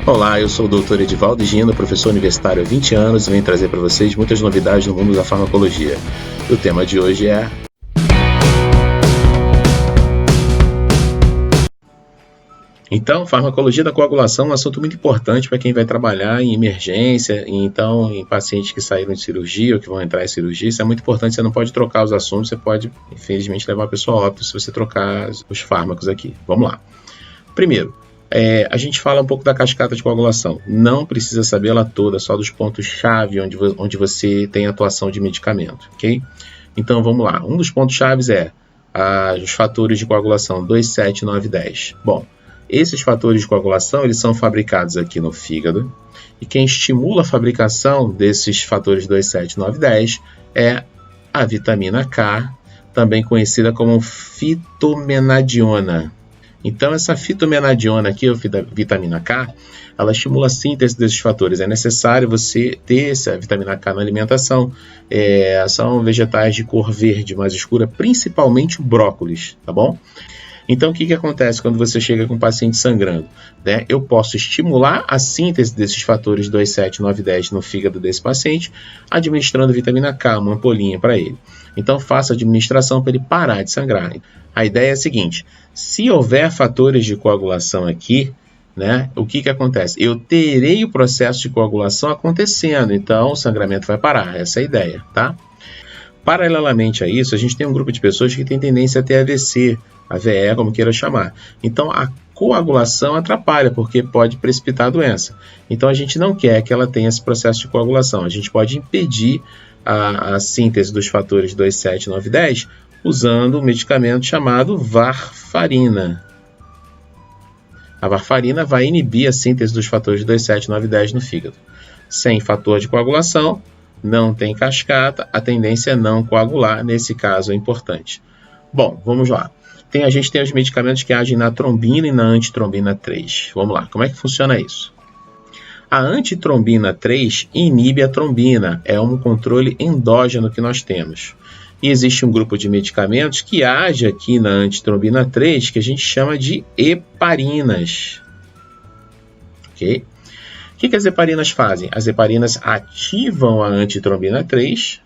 Olá, eu sou o Dr. Edivaldo Gino, professor universitário há 20 anos e venho trazer para vocês muitas novidades no mundo da farmacologia. O tema de hoje é... Então, farmacologia da coagulação é um assunto muito importante para quem vai trabalhar em emergência, então em pacientes que saíram de cirurgia ou que vão entrar em cirurgia. Isso é muito importante, você não pode trocar os assuntos, você pode, infelizmente, levar a pessoa a óbito se você trocar os fármacos aqui. Vamos lá. Primeiro, a gente fala um pouco da cascata de coagulação. Não precisa saber ela toda, só dos pontos-chave onde você tem atuação de medicamento, ok? Então vamos lá. Um dos pontos-chave é os fatores de coagulação 2, 7, 9 e 10. Bom, esses fatores de coagulação eles são fabricados aqui no fígado e quem estimula a fabricação desses fatores 2, 7, 9 e 10 é a vitamina K, também conhecida como fitomenadiona. Então, essa fitomenadiona aqui, a vitamina K, ela estimula a síntese desses fatores. É necessário você ter essa vitamina K na alimentação. São vegetais de cor verde mais escura, principalmente o brócolis, tá bom? Então, o que acontece quando você chega com um paciente sangrando? Né? Eu posso estimular a síntese desses fatores 2, 7, 9 e 10 no fígado desse paciente, administrando vitamina K, uma ampolinha para ele. Então, faça a administração para ele parar de sangrar. A ideia é a seguinte, se houver fatores de coagulação aqui, né, o que acontece? Eu terei o processo de coagulação acontecendo, então o sangramento vai parar, essa é a ideia, tá? Paralelamente a isso, a gente tem um grupo de pessoas que tem tendência a ter AVC, AVE, como queira chamar. Então, a coagulação atrapalha, porque pode precipitar a doença. Então, a gente não quer que ela tenha esse processo de coagulação. A gente pode impedir a síntese dos fatores 2, 7, 9 e 10 usando um medicamento chamado varfarina. A varfarina vai inibir a síntese dos fatores 2, 7, 9 e 10 no fígado. Sem fator de coagulação, não tem cascata, a tendência é não coagular, nesse caso é importante. Bom, vamos lá. A gente tem os medicamentos que agem na trombina e na antitrombina 3. Vamos lá, como é que funciona isso? A antitrombina 3 inibe a trombina, é um controle endógeno que nós temos. E existe um grupo de medicamentos que age aqui na antitrombina 3, que a gente chama de heparinas. Ok? O que as heparinas fazem? As heparinas ativam a antitrombina 3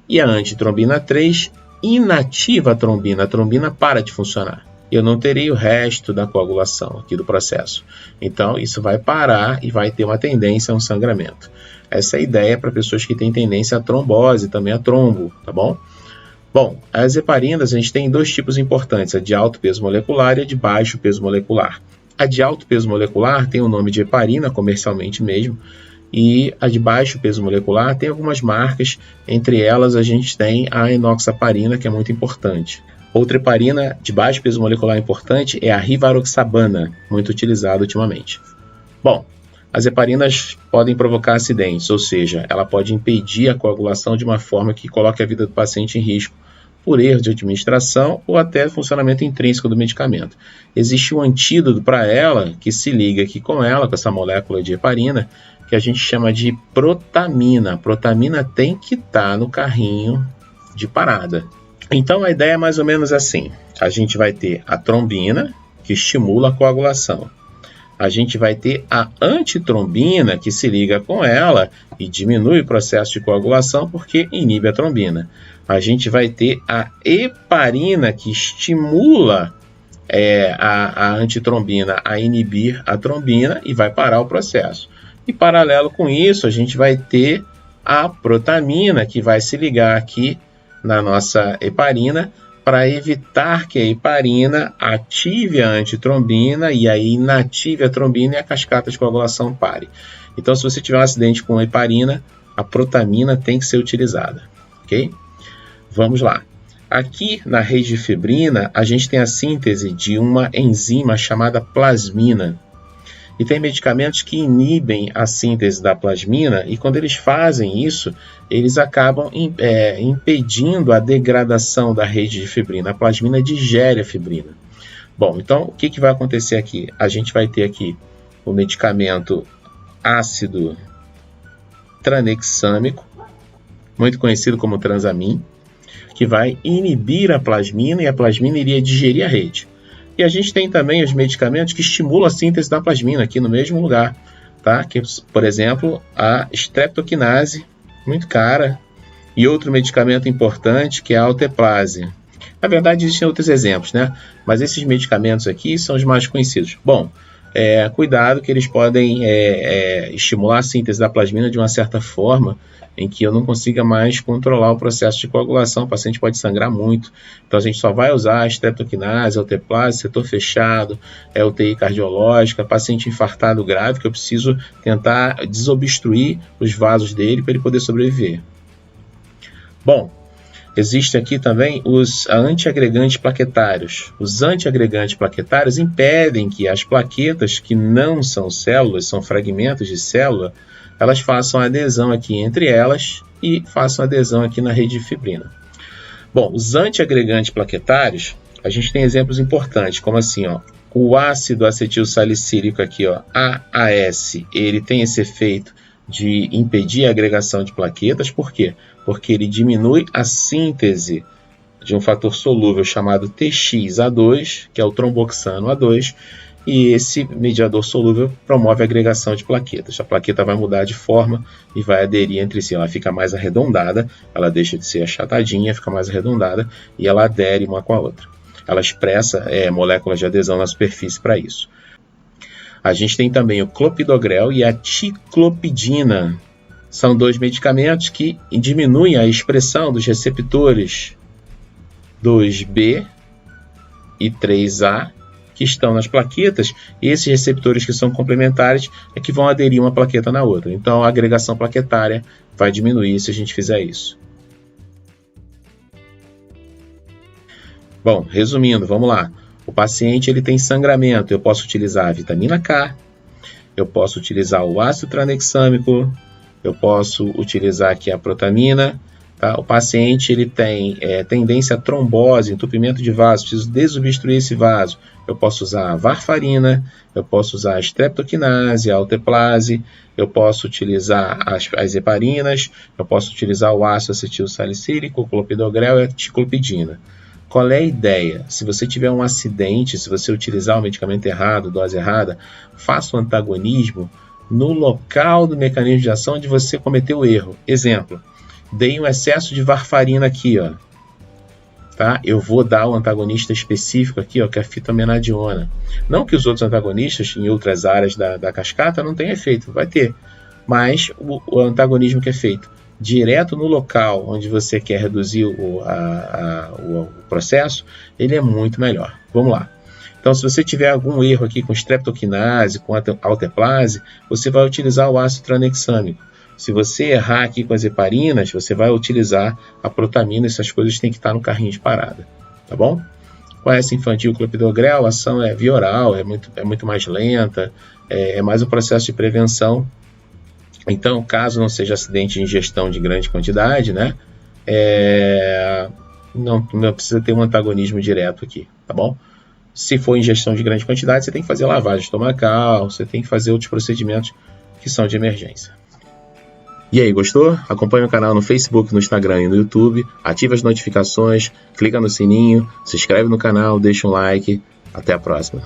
e a antitrombina 3 inativa a trombina para de funcionar. Eu não terei o resto da coagulação aqui do processo. Então, isso vai parar e vai ter uma tendência a um sangramento. Essa é a ideia para pessoas que têm tendência à trombose, também a trombo, tá bom? Bom, as heparinas a gente tem dois tipos importantes, a de alto peso molecular e a de baixo peso molecular. A de alto peso molecular tem o nome de heparina, comercialmente mesmo, e a de baixo peso molecular tem algumas marcas, entre elas a gente tem a enoxaparina, que é muito importante. Outra heparina de baixo peso molecular importante é a rivaroxabana, muito utilizada ultimamente. Bom, as heparinas podem provocar acidentes, ou seja, ela pode impedir a coagulação de uma forma que coloque a vida do paciente em risco, por erro de administração ou até funcionamento intrínseco do medicamento. Existe um antídoto para ela, que se liga aqui com ela, com essa molécula de heparina, que a gente chama de protamina. A protamina tem que estar no carrinho de parada. Então a ideia é mais ou menos assim. A gente vai ter a trombina, que estimula a coagulação. A gente vai ter a antitrombina, que se liga com ela e diminui o processo de coagulação porque inibe a trombina. A gente vai ter a heparina, que estimula a antitrombina a inibir a trombina e vai parar o processo. E paralelo com isso, a gente vai ter a protamina, que vai se ligar aqui na nossa heparina para evitar que a heparina ative a antitrombina e aí inative a trombina e a cascata de coagulação pare. Então, se você tiver um acidente com heparina, a protamina tem que ser utilizada, ok? Vamos lá. Aqui na rede de fibrina, a gente tem a síntese de uma enzima chamada plasmina. E tem medicamentos que inibem a síntese da plasmina e quando eles fazem isso, eles acabam impedindo a degradação da rede de fibrina. A plasmina digere a fibrina. Bom, então o que vai acontecer aqui? A gente vai ter aqui o medicamento ácido tranexâmico, muito conhecido como Transamin, que vai inibir a plasmina e a plasmina iria digerir a rede. E a gente tem também os medicamentos que estimulam a síntese da plasmina aqui no mesmo lugar. tá? Que, por exemplo, a streptokinase, muito cara, e outro medicamento importante que é a alteplase. Na verdade, existem outros exemplos, né? Mas esses medicamentos aqui são os mais conhecidos. Bom, cuidado que eles podem estimular a síntese da plasmina de uma certa forma em que eu não consiga mais controlar o processo de coagulação, o paciente pode sangrar muito. Então a gente só vai usar a streptokinase, alteplase, setor fechado, UTI cardiológica, paciente infartado grave, que eu preciso tentar desobstruir os vasos dele para ele poder sobreviver. Bom, existe aqui também os antiagregantes plaquetários. Os antiagregantes plaquetários impedem que as plaquetas, que não são células, são fragmentos de célula, elas façam adesão aqui entre elas e façam adesão aqui na rede de fibrina. Bom, os antiagregantes plaquetários, a gente tem exemplos importantes, como assim, ó, o ácido acetil salicílico aqui, ó, AAS, ele tem esse efeito de impedir a agregação de plaquetas. Por quê? Porque ele diminui a síntese de um fator solúvel chamado TXA2, que é o tromboxano A2, e esse mediador solúvel promove a agregação de plaquetas. A plaqueta vai mudar de forma e vai aderir entre si. Ela fica mais arredondada, ela deixa de ser achatadinha, fica mais arredondada e ela adere uma com a outra. Ela expressa moléculas de adesão na superfície para isso. A gente tem também o clopidogrel e a ticlopidina. São dois medicamentos que diminuem a expressão dos receptores 2B e 3A que estão nas plaquetas, e esses receptores que são complementares é que vão aderir uma plaqueta na outra. Então a agregação plaquetária vai diminuir se a gente fizer isso. Bom, resumindo, vamos lá. O paciente ele tem sangramento, eu posso utilizar a vitamina K, eu posso utilizar o ácido tranexâmico, eu posso utilizar aqui a protamina. Tá? O paciente ele tem tendência a trombose, entupimento de vaso, preciso desobstruir esse vaso. Eu posso usar a varfarina, eu posso usar a streptokinase, a alteplase, eu posso utilizar as heparinas, eu posso utilizar o ácido acetil salicílico, o clopidogrel e a ticlopidina. Qual é a ideia? Se você tiver um acidente, se você utilizar o medicamento errado, dose errada, faça um antagonismo no local do mecanismo de ação onde você cometeu o erro. Exemplo, dei um excesso de varfarina aqui, ó. Tá? Eu vou dar um antagonista específico aqui, ó, que é a fitomenadiona. Não que os outros antagonistas em outras áreas da cascata não tenham efeito, vai ter. Mas o antagonismo que é feito direto no local onde você quer reduzir o processo, ele é muito melhor. Vamos lá. Então, se você tiver algum erro aqui com streptokinase, com alteplase, você vai utilizar o ácido tranexâmico. Se você errar aqui com as heparinas, você vai utilizar a protamina. Essas coisas têm que estar no carrinho de parada, tá bom? Com essa infantil clopidogrel, a ação é via oral, é muito mais lenta, é mais um processo de prevenção. Então, caso não seja acidente de ingestão de grande quantidade, né, não precisa ter um antagonismo direto aqui, tá bom? Se for ingestão de grande quantidade, você tem que fazer lavagem estomacal, você tem que fazer outros procedimentos que são de emergência. E aí, gostou? Acompanhe o canal no Facebook, no Instagram e no YouTube, ative as notificações, clica no sininho, se inscreve no canal, deixa um like. Até a próxima.